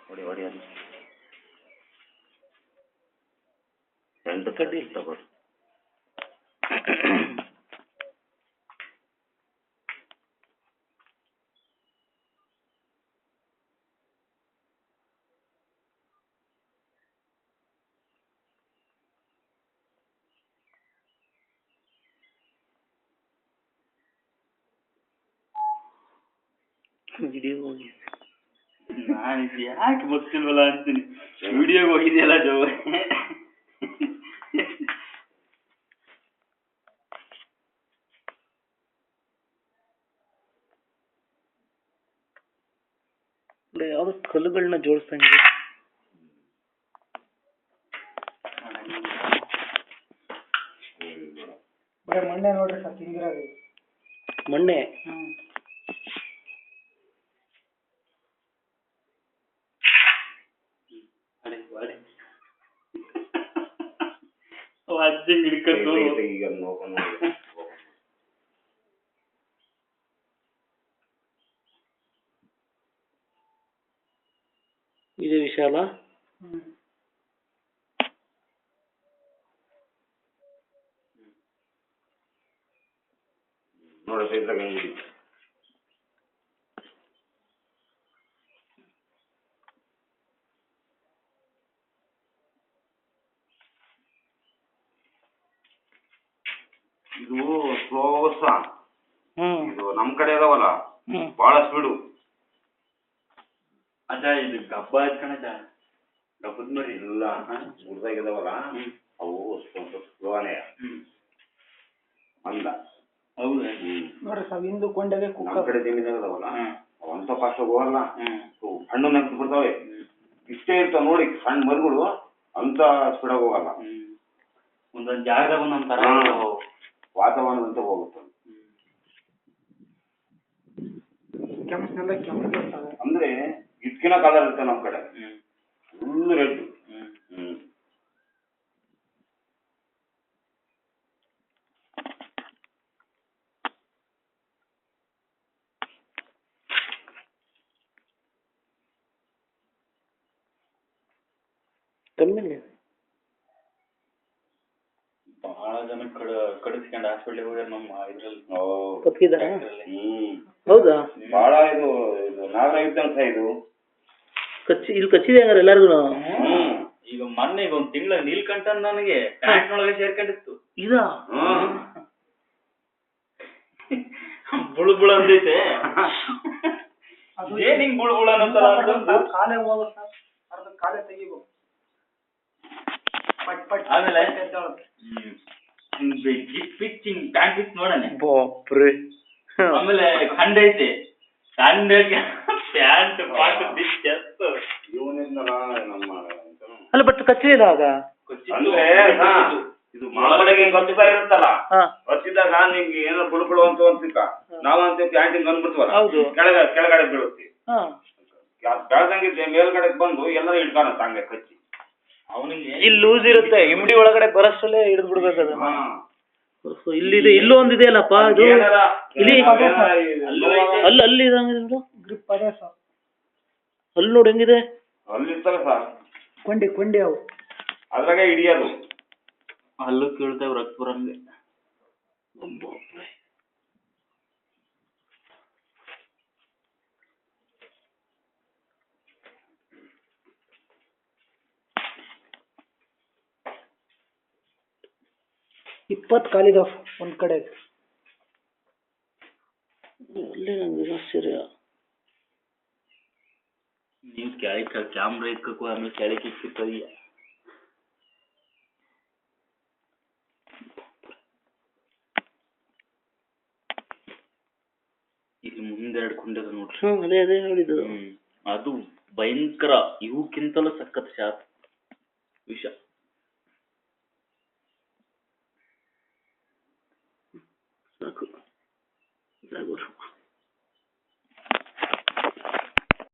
ಹೊಡಿ ಹೊಡಿ ಅದು ಎಂಟು ಕಡ್ಡಿ ತಗೊಳ್ಳಿ. ವಿಡಿಯೋ ಹೋಗಿ ನಾನು ಯಾಕೆ ಗೊತ್ತಿಲ್ವಲ್ಲ ಅಂತೀನಿ. ವಿಡಿಯೋಗೆ ಹೋಗಿದೆಯಲ್ಲ ಜೋ. ಯಾವ್ದು ಕಲ್ಲುಗಳನ್ನ ಜೋಡಿಸ್ದಂಗೆ. ಮಣ್ಣೆ ನೋಡ್ರಿ ಸರ್ ಹಿಂಗಿರೋದು ಮಣ್ಣೆ. ಅಜ್ಜಿ ಹಿಡ್ಕೊಂಡು ಈಗ ನೋಡ್ಕೊಂಡು ಇದೆ ವಿಶಾಲ. ನೋಡಿ ಇದ್ರಾಗ ಹೆಂಗಿದೆ. ಇದು ಸ್ಲೋಸ. ಇದು ನಮ್ ಕಡೆ ಇದಾವಲ್ಲ ಬಹಳ ಸ್ಪೀಡು. ಅದ ಇದು ಗಬ್ಬ ಕಣಜ ಗಬ್ಬದ ಮರಿ ಇಲ್ಲ ಉರ್ದಾಗಿದಾವಲ್ಲ ಅವು ಸ್ವಲ್ಪ ಸ್ಲೋನೇ ಅಂದ. ಹೌದಾ? ನೋಡ್ರಿ ಸರ್ ಹಿಂದೂ ಕೊಂಡೆಗೆ ನಮ್ ಕಡೆ ಜಮೀನಾಗ ಇದಾವಲ್ಲ ಅವಂತ ಫಾಸ್ಟ್ ಹೋಗಲ್ಲ, ಹಣ್ಣು ನೆನ್ಸ್ ಬಿಡ್ತಾವೆ. ಇಷ್ಟೇ ಇರ್ತಾವ ನೋಡಿ ಸಣ್ಣ ಮರಿಗಳು, ಅಂತ ಸ್ಪೀಡಾಗಿ ಹೋಗಲ್ಲ. ಒಂದೊಂದ್ ಜಾಗದಾಗ ಒಂದೊಂದ್ ತರ ವಾತಾವರಣದಂತೆ ಹೋಗುತ್ತೆ. ಕೆಂಪನೆಲ್ಲ ಕೆಂಪು ಇರ್ತವೆ. ಅಂದ್ರೆ ಇದ್ಕಿನ ಕಲರ್ ಇರುತ್ತೆ ನಮ್ ಕಡೆ, ಫುಲ್ ರೆಡ್. ಕಮ್ಮಿಲ್ಲ ಬಹಳ ಜನ ಕಡಿಸ್ಕೊಂಡು ಹಾಸ್ಪಿಟ್ಲಿಗೆ ಹೋಗ್ಯಾರ ನಮ್ಮ ಇದ್ರಲ್ಲಿ. ಕಪ್ಪಿದಾರ? ಹೌದಾ? ಬಹಳ ಇದು ನಾಗರ ಇದ್ದಂತ ಇದು ಇಲ್ಲಿ ಕಚ್ಚಿದೆ ಹಂಗಾರೆ ಎಲ್ಲಾರ್ಗು. ಈಗ ಮೊನ್ನೆ ಈಗ ಒಂದ್ ತಿಂಗಳ ನೀಲ್ಕಂಠ ನನಗೆ ಪ್ಯಾಂಟ್ ನೊಳಗೆ ಸೇರ್ಕೊಂಡಿತ್ತು. ಇದಾ ಬುಳು ಬುಳ ಅಂದೈತೆ. ಏನ್ ಹಿಂಗ್ ಬುಳು ಬುಳ ಅನ್ನೋ ಕಾಲೇ ಹೋಗ ಸರ್, ಅರ್ಧ ಕಾಲೇ ತೆಗಿಬೇಕು. ಆಮೇಲೆ ಪಿಚ್ಚಿಂಗ್ ಪ್ಯಾಂಟ್ ಪಿಚ್ ನೋಡನೆ. ಬಾಪ್ರೆ. ಆಮೇಲೆ ಖಂಡ ಐತೆ, ಖಂಡಕ್ಕೆ ಪ್ಯಾಂಟ್ ಪಾಟ್ ಬಿಚ್ಚ ಇವನಿಂದಲ್ಲ ನಮ್ಮ ಅಲ್ಲ ಬಟ್ ಕಚ್ಚಿಲ್ಲ ಆಗ. ಅಂದ್ರೆ ಇದು ಮಾಮೂಲಾಗಿ ಗೊತ್ತಾ ಇರುತ್ತಲ್ಲ, ಹೊತ್ತಿದಾಗ ನಿಮ್ಗೆ ಏನೋ ಬುಡುಬುಡು ಅಂತ ಅನ್ಸಿಕ ನಾವಂತ ಪ್ಯಾಂಟಿಂಗ್ ಅಂದ್ಬಿಡ್ತೀವಲ್ಲ, ಕೆಳಗಡೆ ಬೀಳುತ್ತೆ. ಬೆಳದಂಗಿದ್ದೆ ಮೇಲ್ಗಡೆ ಬಂದು ಎಲ್ಲರೂ ಇಟ್ಕಾನಂತ ಹಂಗೆ ಕಚ್ಚಿ. ಅವನಿಗೆ ಇಲ್ಲಿ ಲೂಸ್ ಇರುತ್ತೆ, ಇಮ್ಡಿ ಒಳಗಡೆ ಬರೋಷ್ಟಲ್ಲೇ ಹಿಡಿದು ಬಿಡ್ಬೇಕು ಅದನ್ನ. ಇಲ್ಲಿದೆ, ಇಲ್ಲೂ ಒಂದಿದೆ ಅಲ್ಲಪ್ಪ ಇದು. ಇಲ್ಲಿ ಅಲ್ಲಿ ಗ್ರಿಪ್ ಅದೇ ಸರ್. ಅಲ್ಲಿ ನೋಡಿ ಹೆಂಗಿದೆ. ಅಲ್ಲಿರ್ತಲ್ಲ ಸರ್ ಕೊಂಡಿ ಅವು ಅದ್ರಾಗೆ ಹಿಡಿಯೋದು. ಅಲ್ಲೂ ಕೇಳ್ತೇವ್ ರಕ್ತ ಬರಂಗೆ. ಇಪ್ಪತ್ತು ಕಾಲಿದಾವ್ ಒಂದ್ ಕಡೆ. ಅಲ್ಲಿ ನಂಗೆ ಆಶ್ಚರ್ಯ. ನೀವು ಕೆಳಗೆ ಕ್ಯಾಮ್ರಾ ಇಕ್ಕಕ್ಕೂ ಆಮೇಲೆ ಕೆಳಗೆ ಇಕ್ಕಿತ್ತದೀಯ. ಇಲ್ಲಿ ಮುಂದೆರಡು ಕುಂಡದ ನೋಡ್ರಿ. ಅದೇ ಹೇಳಿದ್ದು. ಅದು ಭಯಂಕರ, ಇವಕ್ಕಿಂತಲೂ ಸಖತ್ ಶಾಪ್ ವಿಷ. ಸಾಕು.